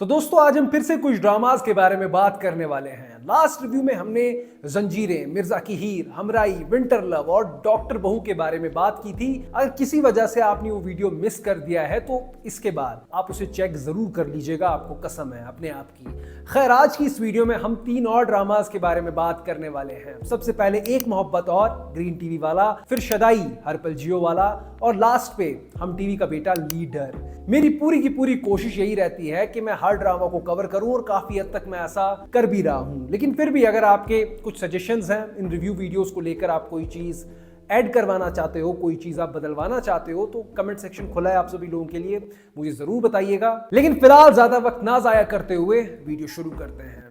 तो दोस्तों आज हम फिर से कुछ ड्रामास के बारे में बात करने वाले हैं। लास्ट रिव्यू में हमने जंजीरें, मिर्जा की हीर, हमराई, विंटर लव और डॉक्टर बहू के बारे में बात की थी। अगर किसी वजह से आपने वो वीडियो मिस कर दिया है तो इसके बाद आप उसे चेक जरूर कर लीजिएगा, आपको कसम है अपने आप की। खैर, आज की इस वीडियो में हम 3 और ड्रामास के बारे में बात करने वाले हैं। सबसे पहले एक मोहब्बत और ग्रीन टीवी वाला, फिर शदाई हर पल जियो वाला और लास्ट पे हम टीवी का बेटा लीडर। मेरी पूरी की पूरी कोशिश यही रहती है कि मैं हर ड्रामा को कवर करूं और काफी हद तक मैं ऐसा कर भी रहा हूं। लेकिन फिर भी अगर आपके कुछ सजेशंस हैं इन रिव्यू वीडियोस को लेकर, आप कोई चीज ऐड करवाना चाहते हो, कोई चीज आप बदलवाना चाहते हो, तो कमेंट सेक्शन खुला है आप सभी लोगों के लिए, मुझे जरूर बताइएगा। लेकिन फिलहाल ज्यादा वक्त ना जाया करते हुए वीडियो शुरू करते हैं।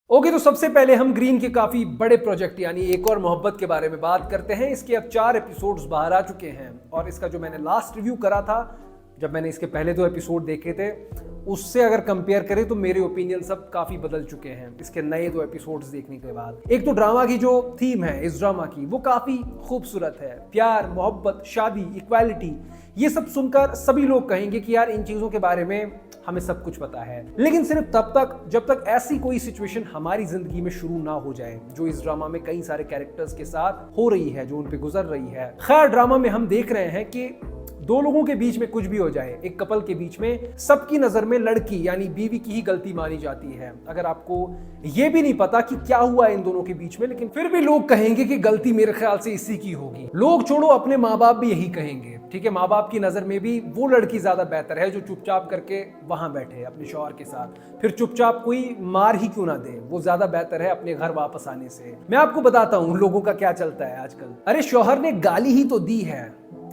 ओके, तो सबसे पहले हम ग्रीन के काफी बड़े प्रोजेक्ट यानी एक और मोहब्बत के बारे में बात करते हैं। इसके अब 4 एपिसोड्स बाहर आ चुके हैं और इसका जो मैंने लास्ट रिव्यू करा था, जब मैंने इसके पहले 2 एपिसोड देखे थे, उससे अगर कंपेयर करें तो मेरे ओपिनियन सब काफी बदल चुके हैं इसके नए 2 एपिसोड्स देखने के बाद। एक तो ड्रामा की जो थीम है इस ड्रामा की, वो काफी खूबसूरत है। प्यार, मोहब्बत, शादी, इक्वालिटी, ये सब सुनकर सभी लोग कहेंगे कि यार इन चीजों के बारे में हमें सब कुछ पता है। लेकिन सिर्फ तब तक जब तक ऐसी कोई सिचुएशन हमारी जिंदगी में शुरू ना हो जाए जो इस ड्रामा में कई सारे कैरेक्टर्स के साथ हो रही है, जो उन पे गुजर रही है। खैर, ड्रामा में हम देख रहे हैं कि 2 लोगों के बीच में कुछ भी हो जाए, एक कपल के बीच में सबकी नजर में लड़की यानी बीवी की ही गलती मानी जाती है। अगर आपको ये भी नहीं पता कि क्या हुआ इन दोनों के बीच में, लेकिन फिर भी लोग कहेंगे कि गलती मेरे ख्याल से इसी की होगी। लोग छोड़ो, अपने माँ बाप भी यही कहेंगे। ठीक है, माँ बाप की नजर में भी वो लड़की ज्यादा बेहतर है जो चुपचाप करके वहां बैठे अपने शौहर के साथ, फिर चुपचाप कोई मार ही क्यों ना दे, वो ज्यादा बेहतर है अपने घर वापस आने से। मैं आपको बताता हूँ लोगों का क्या चलता है आजकल। अरे शौहर ने गाली ही तो दी है,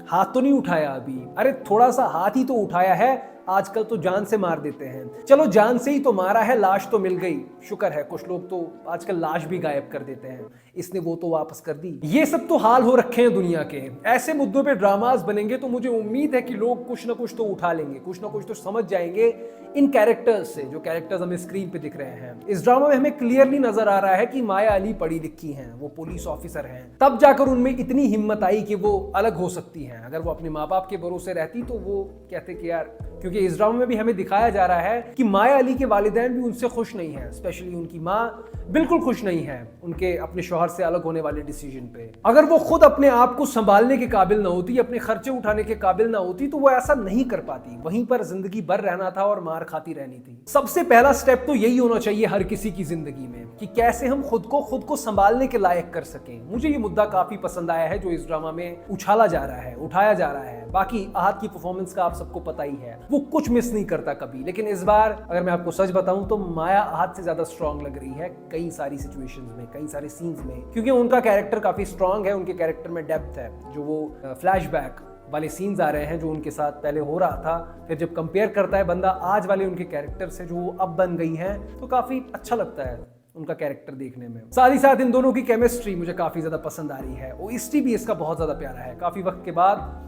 हाथ तो नहीं उठाया अभी। अरे थोड़ा सा हाथ ही तो उठाया है, आजकल तो जान से मार देते हैं। चलो जान से ही तो मारा है, लाश तो मिल गई, शुक्र है। कुछ लोग तो आजकल लाश भी गायब कर देते हैं, इसने वो तो वापस कर दी। ये सब तो हाल हो रखे हैं दुनिया के। ऐसे मुद्दों पे ड्रामास बनेंगे तो मुझे उम्मीद है कि लोग कुछ ना कुछ तो उठा लेंगे, कुछ ना कुछ तो समझ जाएंगे इन कैरेक्टर्स से, जो कैरेक्टर्स हमें स्क्रीन पे दिख रहे हैं। इस ड्रामा में हमें क्लियरली नजर आ रहा है कि माया अली पढ़ी लिखी हैं, वो पुलिस ऑफिसर हैं। तब जाकर उनमें इतनी हिम्मत आई कि वो अलग हो सकती हैं। अगर वो अपने माँ बाप के भरोसे रहती तो वो कहते कि यार, क्योंकि इस ड्रामा में भी हमें दिखाया जा रहा है कि माया अली के वालिदैन भी उनसे खुश नहीं है, स्पेशली उनकी माँ बिल्कुल खुश नहीं है उनके अपने शौहर से अलग होने वाले डिसीजन पे। अगर वो खुद अपने आप को संभालने के काबिल ना होती, अपने खर्चे उठाने के काबिल ना होती, तो वो ऐसा नहीं कर पाती। वहीं पर जिंदगी भर रहना था और मार खाती रहनी थी। सबसे पहला स्टेप तो यही होना चाहिए हर किसी की जिंदगी में कि कैसे हम खुद को संभालने के लायक कर सकें। मुझे ये मुद्दा काफी पसंद आया है जो इस ड्रामा में उछाला जा रहा है, उठाया जा रहा है। बाकी आहत की परफॉर्मेंस का आप सबको पता ही है, वो कुछ मिस नहीं करता कभी। लेकिन इस बार अगर मैं आपको सच बताऊं तो माया आहत से ज्यादा स्ट्रांग लग रही है कई सारी सिचुएशंस में, कई सारे सीन्स में, क्योंकि उनका कैरेक्टर काफी स्ट्रांग है, उनके कैरेक्टर में डेप्थ है। जो वो फ्लैशबैक वाले सीन्स आ रहे हैं जो उनके साथ पहले हो रहा था, फिर जब कंपेयर करता है बंदा आज वाले उनके कैरेक्टर से जो वो अब बन गई हैं, तो काफी अच्छा लगता है उनका कैरेक्टर देखने में। साथ ही साथ इन दोनों की केमिस्ट्री मुझे काफी ज्यादा पसंद आ रही है। ओएसटी भी इसका बहुत ज्यादा प्यारा है। काफी वक्त के बाद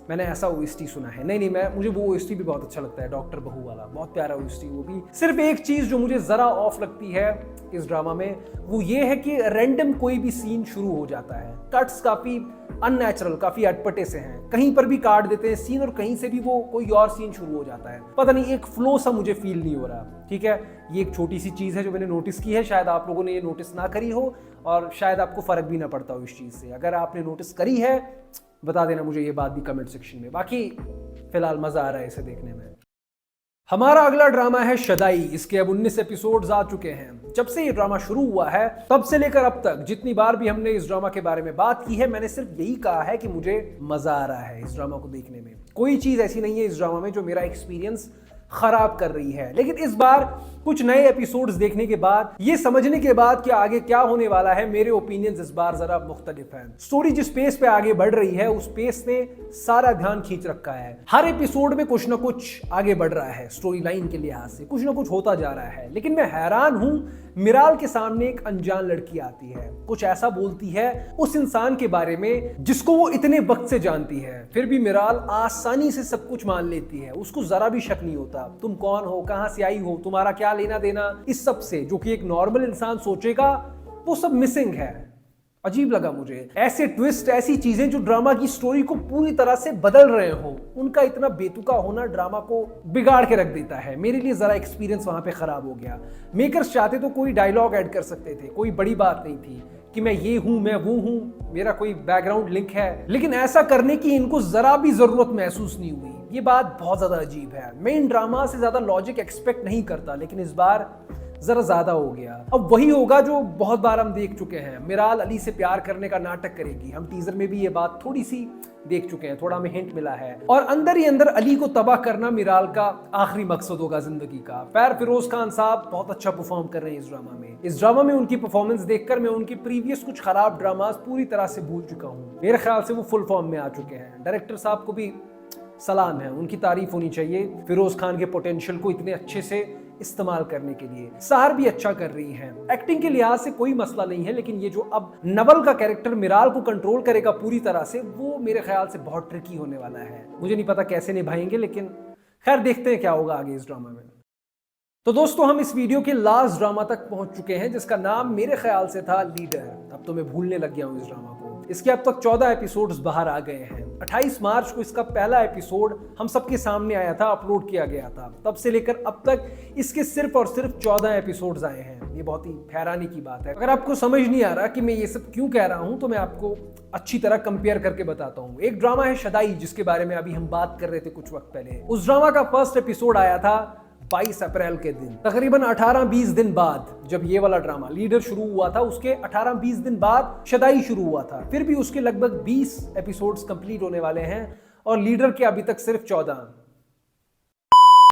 मैंने ऐसा ओएसटी सुना है। नहीं, मुझे वो ओएसटी भी बहुत अच्छा लगता है, डॉक्टर बहू वाला, बहुत प्यारा ओएसटी वो भी। सिर्फ एक चीज जो मुझे जरा ऑफ लगती है इस ड्रामा में, वो ये है कि रैंडम कोई भी सीन शुरू हो जाता है। कट्स काफी अननेचुरल, काफी अटपटे से हैं, कहीं पर भी काट देते हैं सीन और कहीं से भी वो कोई और सीन शुरू हो जाता है। पता नहीं, एक फ्लो सा मुझे फील नहीं हो रहा। ठीक है, ये एक छोटी सी चीज है जो मैंने नोटिस की है, शायद आप लोगों ने ये नोटिस ना करी हो और शायद आपको फर्क भी ना पड़ता हो इस चीज से। अगर आपने नोटिस करी है बता देना मुझे ये बात भी कमेंट सेक्शन में। बाकी फिलहाल मजा आ रहा है इसे देखने में। हमारा अगला ड्रामा है शदाई। इसके अब 19 एपिसोड्स आ चुके हैं। जब से ये ड्रामा शुरू हुआ है तब से लेकर अब तक जितनी बार भी हमने इस ड्रामा के बारे में बात की है, मैंने सिर्फ यही कहा है कि मुझे मजा आ रहा है इस ड्रामा को देखने में। कोई चीज ऐसी नहीं है इस ड्रामा में जो मेरा एक्सपीरियंस खराब कर रही है। लेकिन इस बार कुछ नए एपिसोड्स देखने के बाद, ये समझने के बाद कि आगे क्या होने वाला है, मेरे ओपिनियंस इस बार जरा मुख्तलिफ हैं। स्टोरी जिस पेस पे आगे बढ़ रही है उस पेस ने सारा ध्यान खींच रखा है। हर एपिसोड में कुछ ना कुछ आगे बढ़ रहा है, स्टोरी लाइन के लिहाज से कुछ ना कुछ होता जा रहा है। लेकिन मैं हैरान हूं, मिराल के सामने एक अनजान लड़की आती है, कुछ ऐसा बोलती है उस इंसान के बारे में जिसको वो इतने वक्त से जानती है, फिर भी मिराल आसानी से सब कुछ मान लेती है। उसको जरा भी शक नहीं होता तुम कौन हो, कहां से आई हो, तुम्हारा क्या लेना देना इस सब से, जो कि एक नॉर्मल इंसान सोचेगा। वो सब मिसिंग है। अजीब लगा मुझे। ऐसे ट्विस्ट, ऐसी चीजें जो ड्रामा की स्टोरी को पूरी तरह से बदल रहे हो, उनका इतना बेतुका होना ड्रामा को बिगाड़ के रख देता है। मेरे लिए जरा एक्सपीरियंस वहां पे खराब हो गया। मेकर्स चाहते तो कोई डायलॉग ऐड कर सकते थे, कोई बड़ी बात नहीं थी कि मैं ये हूं, मैं वो हूं, मेरा कोई बैकग्राउंड लिंक है, लेकिन ऐसा करने की इनको जरा भी जरूरत महसूस नहीं हुई। ये बात बहुत ज्यादा अजीब है। मैं इन ड्रामा से ज्यादा लॉजिक एक्सपेक्ट नहीं करता, लेकिन इस बार जरा ज्यादा हो गया। अब वही होगा जो बहुत बार हम देख चुके हैं, मिराल अली से प्यार करने का नाटक करेगी। हम टीजर में भी ये बात थोड़ी सी देख चुके हैं, थोड़ा हमें हिंट मिला है। और अंदर ही अंदर अली को तबाह करना मिराल का आखिरी मकसद होगा जिंदगी का। फैर फिरोज खान साहब बहुत अच्छा परफॉर्म कर रहे हैं इस ड्रामा में। इस ड्रामा में उनकी परफॉर्मेंस देखकर मैं उनकी प्रीवियस कुछ खराब ड्रामास पूरी तरह से भूल चुका हूँ। मेरे ख्याल से वो फुल फॉर्म में आ चुके हैं। डायरेक्टर साहब को भी सलाम है, उनकी तारीफ होनी चाहिए फिरोज खान के पोटेंशियल को इतने अच्छे से इस्तेमाल करने के लिए। सहर भी अच्छा कर रही हैं। एक्टिंग के लिहाज से कोई मसला नहीं है, लेकिन ये जो अब नवल का कैरेक्टर मिराल को कंट्रोल करेगा पूरी तरह से, वो मेरे ख्याल से बहुत ट्रिकी होने वाला है। मुझे नहीं पता कैसे निभाएंगे, लेकिन खैर देखते हैं क्या होगा आगे इस ड्रामा में। तो दोस्तों, हम इस वीडियो के लास्ट ड्रामा तक पहुंच चुके हैं, जिसका नाम मेरे ख्याल से था लीडर। अब तो मैं भूलने लग गया हूं इस ड्रामा को। इसके अब तक 14 एपिसोड्स बाहर आ गए हैं। 28 मार्च को इसका पहला एपिसोड हम सबके सामने आया था, अपलोड किया गया था। तब से लेकर अब तक इसके सिर्फ और सिर्फ 14 एपिसोड्स आए हैं। ये बहुत ही हैरानी की बात है। अगर आपको समझ नहीं आ रहा कि मैं ये सब क्यों कह रहा हूं, तो मैं आपको अच्छी तरह कंपेयर करके बताता हूं। एक ड्रामा है शदाई, जिसके बारे में अभी हम बात कर रहे थे कुछ वक्त पहले। उस ड्रामा का फर्स्ट एपिसोड आया था 22 अप्रैल के दिन। तकरीबन 18-20 दिन बाद जब ये वाला ड्रामा लीडर शुरू हुआ था, उसके 18-20 दिन बाद शदाई शुरू हुआ था। फिर भी उसके लगभग 20 एपिसोड्स कंप्लीट होने वाले हैं और लीडर के अभी तक सिर्फ 14।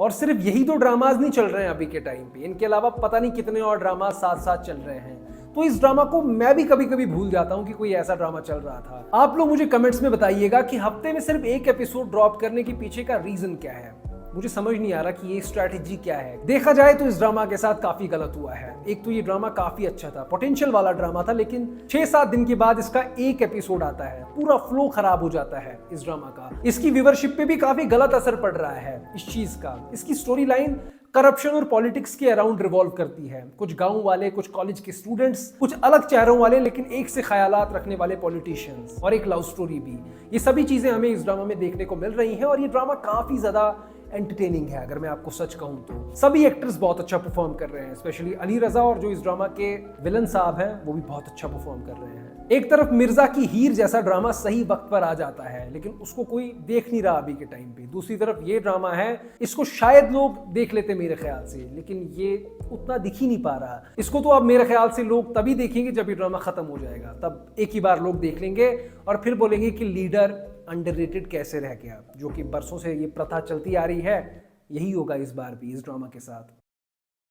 और सिर्फ यही दो ड्रामाज नहीं चल रहे हैं अभी के टाइम पे, इनके अलावा पता नहीं कितने और ड्रामा साथ साथ चल रहे हैं। तो इस ड्रामा को मैं भी कभी कभी भूल जाता हूं कि कोई ऐसा ड्रामा चल रहा था। आप लोग मुझे कमेंट्स में बताइएगा कि हफ्ते में सिर्फ एक एपिसोड ड्रॉप करने के पीछे का रीजन क्या है। मुझे समझ नहीं आ रहा कि ये स्ट्रैटेजी क्या है। देखा जाए तो इस ड्रामा के साथ काफी गलत हुआ है। एक तो ये ड्रामा काफी अच्छा था, पोटेंशियल वाला ड्रामा था, लेकिन 6-7 दिन के बाद इसका एक एपिसोड आता है, पूरा फ्लो खराब हो जाता है इस ड्रामा का। इसकी व्यूअरशिप पे भी काफी गलत असर पड़ रहा है इस चीज का। इसकी स्टोरी लाइन करप्शन और पॉलिटिक्स के अराउंड रिवॉल्व करती है। कुछ गांव वाले, कुछ कॉलेज के स्टूडेंट्स, कुछ अलग चेहरों वाले लेकिन एक से ख्यालात रखने वाले पॉलिटिशियंस, और एक लव स्टोरी भी। ये सभी चीजें हमें इस ड्रामा में देखने को मिल रही हैं और ये ड्रामा काफी ज्यादा एंटरटेनिंग है। अगर मैं आपको सच कहूं तो सभी एक्टर्स बहुत अच्छा परफॉर्म कर रहे हैं, स्पेशली अली रजा और जो इस ड्रामा के विलन साहब हैं वो भी बहुत अच्छा परफॉर्म कर रहे हैं। एक तरफ मिर्जा की हीर जैसा ड्रामा सही वक्त पर आ जाता है, लेकिन उसको कोई देख नहीं रहा अभी के टाइम पे। दूसरी तरफ ये ड्रामा है, इसको शायद लोग देख लेते मेरे ख्याल से, लेकिन ये उतना दिख ही नहीं पा रहा। इसको तो अब मेरे ख्याल से लोग तभी देखेंगे जब ये ड्रामा खत्म हो जाएगा। तब एक ही बार लोग देख लेंगे और फिर बोलेंगे कि लीडर अंडररेटेड कैसे रह गया, जो कि बरसों से ये प्रथा चलती आ रही है। यही होगा इस बार भी इस ड्रामा के साथ।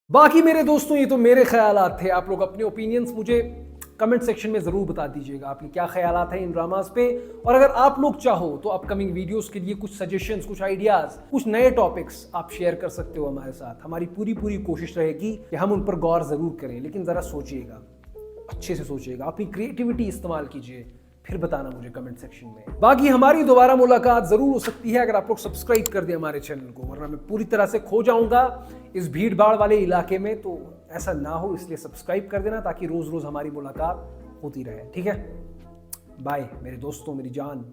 बाकी मेरे दोस्तों, ये तो मेरे ख्यालात थे। आप लोग अपने ओपिनियंस मुझे कमेंट सेक्शन में जरूर बता दीजिएगा, आपके क्या ख्यालात हैं इन ड्रामास पे। और अगर आप लोग चाहो तो अपकमिंग वीडियोस के लिए कुछ सजेशंस, कुछ आइडियाज, कुछ नए टॉपिक्स आप शेयर कर सकते हो हमारे साथ। हमारी पूरी कोशिश रहेगी कि हम उन पर गौर जरूर करें, लेकिन जरा सोचिएगा, अच्छे से सोचिएगा, अपनी क्रिएटिविटी इस्तेमाल कीजिए, फिर बताना मुझे कमेंट सेक्शन में। बाकी हमारी दोबारा मुलाकात जरूर हो सकती है अगर आप लोग सब्सक्राइब कर दें हमारे चैनल को, वरना मैं पूरी तरह से खो जाऊंगा इस भीड़ भाड़ वाले इलाके में। तो ऐसा ना हो, इसलिए सब्सक्राइब कर देना ताकि रोज रोज हमारी मुलाकात होती रहे। ठीक है, बाय मेरे दोस्तों, मेरी जान।